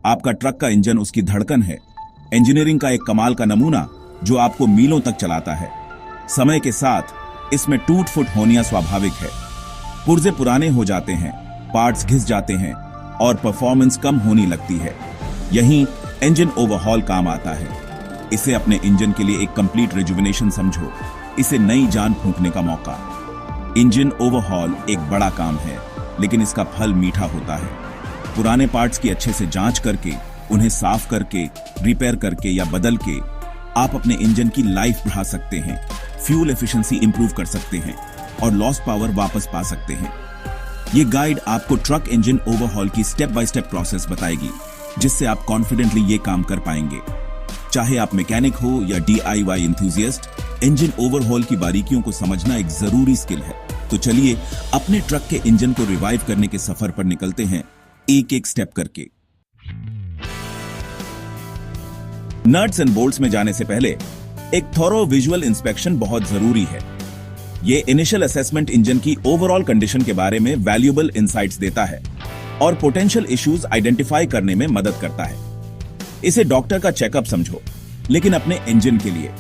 आपका ट्रक का इंजन उसकी धड़कन है, इंजीनियरिंग का एक कमाल का नमूना जो आपको मीलों तक चलाता है। समय के साथ इसमें टूट फुट होनियां स्वाभाविक है। पुर्जे पुराने हो जाते हैं, पार्ट्स घिस जाते हैं और परफॉर्मेंस कम होने लगती है। यहीं इंजन ओवरहॉल काम आता है। इसे अपने इंजन के लिए एक कंप्लीट रिजुविनेशन समझो, इसे नई जान फूंकने का मौका। इंजन ओवरहॉल एक बड़ा काम है, लेकिन इसका फल मीठा होता है। पुराने पार्ट्स की अच्छे से जांच करके, उन्हें साफ करके, रिपेयर करके या बदल के आप अपने इंजन की लाइफ बढ़ा सकते हैं, फ्यूल एफिशिएंसी इंप्रूव कर सकते हैं और लॉस्ट पावर वापस पा सकते हैं। ये गाइड आपको ट्रक इंजन ओवरहॉल की स्टेप बाय स्टेप प्रोसेस बताएगी, जिससे आप कॉन्फिडेंटली ये काम कर पाएंगे। चाहे आप मैकेनिक हो या DIY एंथुसियास्ट, इंजन ओवरहॉल की बारीकियों को समझना एक जरूरी स्किल है। तो चलिए अपने ट्रक के इंजन को रिवाइव करने के सफर पर निकलते हैं, एक एक स्टेप करके। नट्स एंड बोल्ट्स में जाने से पहले एक थॉरो विजुअल इंस्पेक्शन बहुत जरूरी है। ये इनिशियल असेसमेंट इंजन की ओवरऑल कंडीशन के बारे में वैल्यूएबल इंसाइट्स देता है और पोटेंशियल इश्यूज आइडेंटिफाई करने में मदद करता है। इसे डॉक्टर का चेकअप समझो, लेकिन अपने इंजन के लिए।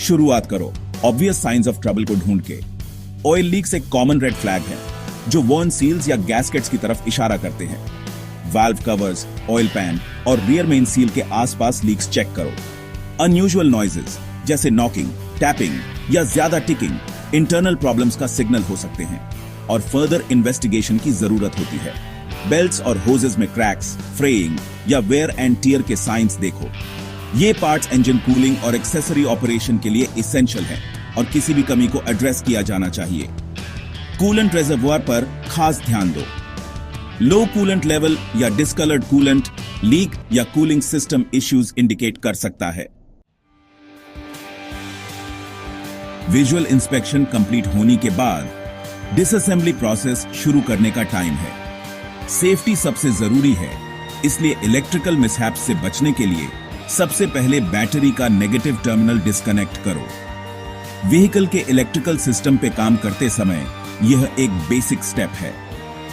शुरुआत करो ऑब्वियस साइंस ऑफ ट्रबल को ढूंढ के। ऑयल लीक्स एक कॉमन रेड फ्लैग है जो वर्न सील्स या गैस्केट्स की तरफ इशारा करते हैं। वाल्व कवर्स, ऑयल पैन और रियर मेन सील के आसपास लीक्स चेक करो। अनयूजुअल नॉइजेस जैसे नॉकिंग, टैपिंग या ज्यादा टिकिंग इंटरनल प्रॉब्लम्स का सिग्नल हो सकते हैं और फर्दर इन्वेस्टिगेशन की जरूरत होती है। बेल्ट्स और होजेस में क्रैक्स, फ्रेइंग या वेयर एंड टियर के साइंस देखो। ये पार्ट्स इंजन कूलिंग और एक्सेसरी ऑपरेशन के लिए इसेंशियल हैं और किसी भी कमी को एड्रेस किया जाना चाहिए। कूलेंट रिजर्वोयर पर खास ध्यान दो। लो कूलेंट लेवल या डिस्कलर्ड कूलेंट लीक या कूलिंग सिस्टम इश्यूज इंडिकेट कर सकता है। विजुअल इंस्पेक्शन कंप्लीट होने के बाद डिसअसेंबली प्रोसेस शुरू करने का टाइम है। सेफ्टी सबसे जरूरी है, इसलिए इलेक्ट्रिकल मिसहैप्स से बचने के लिए सबसे पहले बैटरी का नेगेटिव टर्मिनल डिस्कनेक्ट करो। व्हीकल के इलेक्ट्रिकल सिस्टम पे काम करते समय यह एक बेसिक स्टेप है।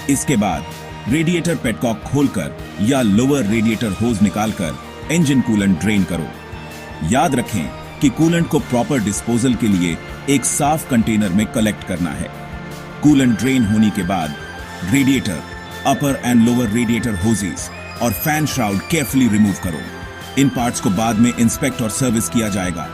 इसके बाद रेडिएटर पेटकॉक खोलकर या लोअर रेडिएटर होज निकालकर इंजन कूलेंट ड्रेन करो। याद रखें कि कूलेंट को प्रॉपर डिस्पोजल के लिए एक साफ कंटेनर में कलेक्ट करना है। कूलेंट ड्रेन होने के बाद radiator, upper and lower radiator hoses और फैन श्राउड केयरफुली रिमूव करो। इन पार्ट्स को बाद में इंस्पेक्ट और सर्विस किया जाएगा।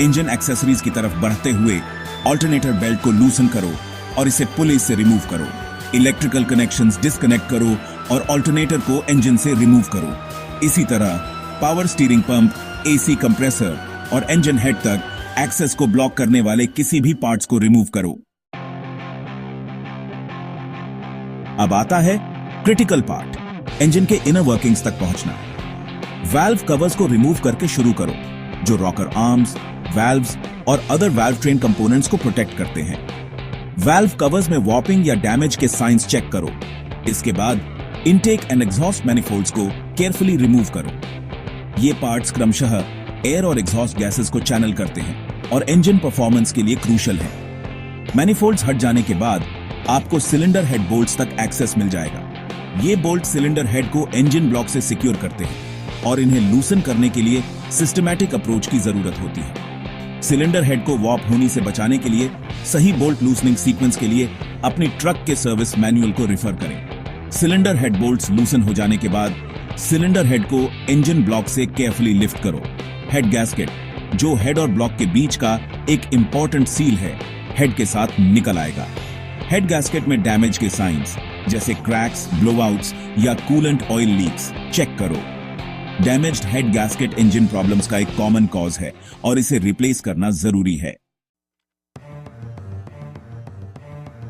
इंजन एक्सेसरीज की तरफ बढ़ते हुए ऑल्टरनेटर बेल्ट को लूसन करो और इसे पुली से रिमूव करो। इलेक्ट्रिकल कनेक्शंस डिस्कनेक्ट करो और ऑल्टरनेटर को इंजन से रिमूव करो। इसी तरह power steering pump, AC compressor और इंजन हेड तक एक्सेस को ब्लॉक करने वाले किसी भी पार्ट्स को रिमूव करो। अब आता है क्रिटिकल पार्ट, इंजन के इनर वर्किंग्स तक पहुंचना। वाल्व कवर्स को रिमूव करके शुरू करो, जो रॉकर आर्म्स, वाल्व्स और अदर वाल्व ट्रेन कंपोनेंट्स को प्रोटेक्ट करते हैं। वाल्व कवर्स में वॉर्पिंग या डैमेज के साइंस चेक करो। इसके बाद इनटेक एंड एग्जॉस्ट मैनिफोल्ड्स को केयरफुली रिमूव करो। ये पार्ट्स क्रमशः एयर और एग्जॉस्ट गैसेस को चैनल करते हैं और इंजन परफॉर्मेंस के लिए क्रूशियल हैं। मैनिफोल्ड्स हट जाने के बाद आपको सिलेंडर हेड बोल्ट्स तक एक्सेस मिल जाएगा। ये बोल्ट सिलेंडर हेड को इंजन ब्लॉक से सिक्योर करते हैं और इन्हें लूसन करने के लिए सिस्टमैटिक अप्रोच की जरूरत होती है। सिलेंडर हेड को वॉर्प होने से बचाने के लिए सही बोल्ट लूसनिंग सीक्वेंस के लिए अपनी ट्रक के सर्विस मैनुअल को रेफर करें। सिलेंडर हेड बोल्ट्स लूसन हो जाने के बाद सिलेंडर हेड को इंजन ब्लॉक से केयरफुली लिफ्ट करो। हेड गैस्केट, जो हेड और ब्लॉक के बीच का एक इंपॉर्टेंट सील है, हेड के साथ निकल आएगा। हेड गैस्केट में डैमेज के साइंस जैसे क्रैक्स, ब्लोआउट्स या कूलेंट ऑयल लीक्स चेक करो। Damaged head gasket engine problems का एक कॉमन कॉज है और इसे रिप्लेस करना जरूरी है।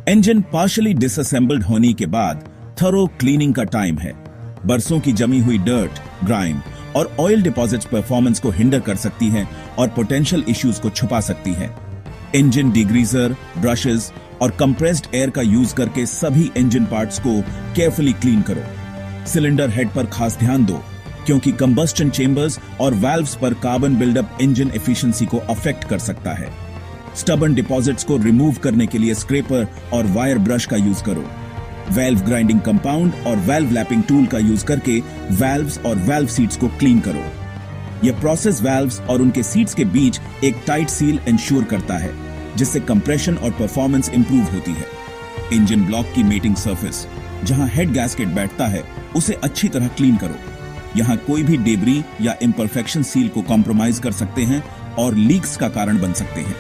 इंजन पार्शियली डिसअसेंबल्ड होने के बाद थरो क्लीनिंग का टाइम है। बरसों की जमी हुई डर्ट, ग्राइम और ऑयल डिपॉजिट्स परफॉर्मेंस को हिंडर कर सकती हैं और पोटेंशियल इश्यूज को छुपा सकती हैं। इंजन डिग्रीजर, ब्रशेस और कंप्रेस्ड एयर का यूज करके सभी इंजन पार्ट्स को केयरफुली क्लीन करो। सिलेंडर हेड पर खास ध्यान दो, क्योंकि कंबस्टन चेंबर्स और वाल्व्स पर कार्बन बिल्डअप इंजन एफिशिएंसी को अफेक्ट कर सकता है। स्टबर्न डिपॉजिट्स को रिमूव करने के लिए स्क्रैपर और वायर ब्रश का यूज करो। वेल्व ग्राइंडिंग कंपाउंड और वेल्व लैपिंग टूल का यूज करके वेल्व्स और वेल्व सीट्स को क्लीन करो। यह प्रोसेस वेल्व्स और उनके सीट्स के बीच एक टाइट सील इंश्योर करता है, जिससे कंप्रेशन और परफॉर्मेंस इंप्रूव होती है। इंजन ब्लॉक की मेटिंग सरफेस, जहां हेड गैस्केट बैठता है, उसे अच्छी तरह क्लीन करो। यहां कोई भी डेब्री या इम्परफेक्शन सील को कॉम्प्रोमाइज कर सकते हैं और लीक्स का कारण बन सकते हैं।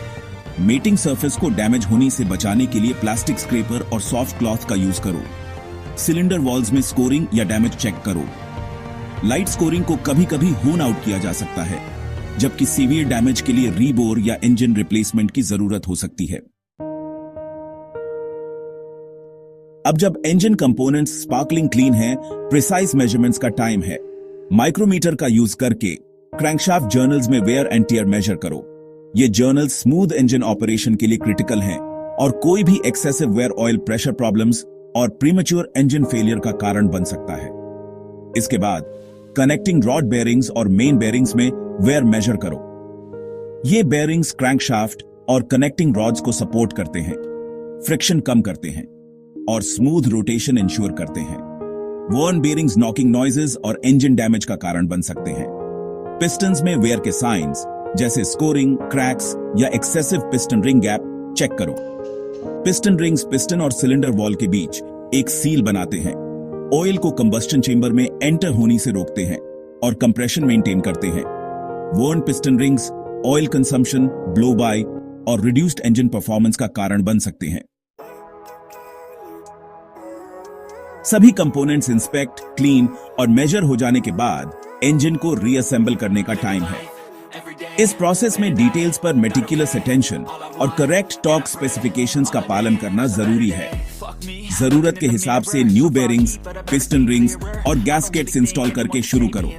मेटिंग सरफेस को डैमेज होने से बचाने के लिए प्लास्टिक स्क्रैपर और सॉफ्ट क्लॉथ का यूज करो। सिलेंडर वॉल्स में स्कोरिंग या डैमेज चेक करो। लाइट स्कोरिंग को कभी कभी होन आउट किया जा सकता है, जबकि सीवियर डैमेज के लिए रीबोर या इंजन रिप्लेसमेंट की जरूरत हो सकती है। अब जब इंजन कंपोनेंट्स स्पार्कलिंग क्लीन है, प्रिसाइज मेजरमेंट्स का टाइम है। माइक्रोमीटर का यूज करके क्रैंकशाफ्ट जर्नल्स में वेयर एंड टियर मेजर करो। ये जर्नल्स स्मूथ इंजन ऑपरेशन के लिए क्रिटिकल हैं और कोई भी excessive wear oil pressure problems और प्रीमेच्योर इंजन फेलियर का कारण बन सकता है। इसके बाद कनेक्टिंग रॉड बेयरिंग्स और मेन बेयरिंग्स में वेयर मेजर करो। ये बेयरिंग्स क्रैंकशाफ्ट और कनेक्टिंग रॉड्स को सपोर्ट करते हैं, फ्रिक्शन कम करते हैं और स्मूथ रोटेशन इंश्योर करते हैं। वर्न बेयरिंग्स नॉकिंग नॉइजेस और इंजन डैमेज का कारण बन सकते हैं। पिस्टन्स में वेयर के साइंस जैसे स्कोरिंग, क्रैक्स या excessive piston ring gap check करो। पिस्टन रिंग्स पिस्टन और सिलेंडर वॉल के बीच एक सील बनाते हैं, ऑयल को कंबस्टन चेंबर में एंटर होने से रोकते हैं और कंप्रेशन मेंटेन करते हैं। Worn piston rings oil consumption, blow by और रिड्यूस्ड इंजन परफॉर्मेंस का कारण बन सकते हैं। सभी कंपोनेंट्स इंस्पेक्ट, क्लीन और मेजर हो जाने के बाद इंजन को रीअसेंबल करने का टाइम है। इस प्रोसेस में डिटेल्स पर मेटिकुलस अटेंशन और करेक्ट टॉर्क स्पेसिफिकेशंस का पालन करना जरूरी है। जरूरत के हिसाब से न्यू बेयरिंग्स, पिस्टन रिंग्स और गैस्केट्स इंस्टॉल करके शुरू करो।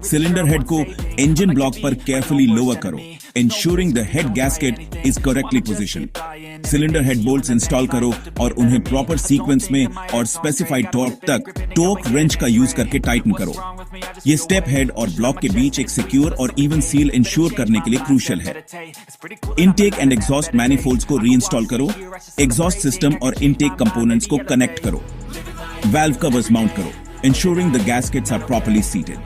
सिलेंडर हेड को इंजन ब्लॉक पर केयरफुली लोअर करो, ensuring the head gasket is correctly positioned. Cylinder head bolts install करो और उन्हें प्रॉपर सीक्वेंस में और स्पेसिफाइड टॉर्क तक टॉर्क रेंच का यूज करके टाइटन करो। ये स्टेप हेड और ब्लॉक के बीच एक सिक्योर और इवन सील इंश्योर करने के लिए क्रूशियल है। इनटेक एंड एग्जॉस्ट मैनिफोल्ड्स को रीइंस्टॉल करो। एग्जॉस्ट सिस्टम और इनटेक कंपोनेंट्स को कनेक्ट करो। वाल्व कवर्स माउंट करो, ensuring the gaskets are properly seated.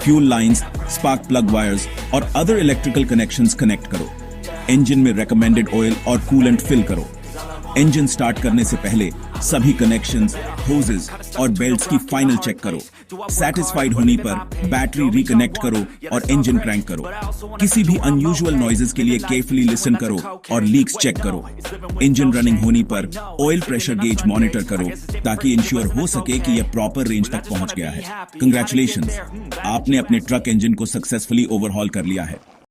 Fuel lines, spark plug wires और अदर इलेक्ट्रिकल कनेक्शंस कनेक्ट करो। इंजन में रेकमेंडेड ऑयल और कूलेंट फिल करो। इंजन स्टार्ट करने से पहले सभी कनेक्शंस, होजेस और बेल्ट्स की फाइनल चेक करो। सैटिस्फाइड होने पर बैटरी रिकनेक्ट करो और इंजन क्रैंक करो। किसी भी अनयूजुअल नॉइजेस के लिए केयरफुली लिसन करो और लीक्स चेक करो। इंजन रनिंग होने पर ऑयल प्रेशर गेज मॉनिटर करो ताकि इंश्योर हो सके कि यह प्रॉपर रेंज तक पहुंच गया है। कंग्रेचुलेशंस, आपने अपने ट्रक इंजन को सक्सेसफुली ओवरहॉल कर लिया है।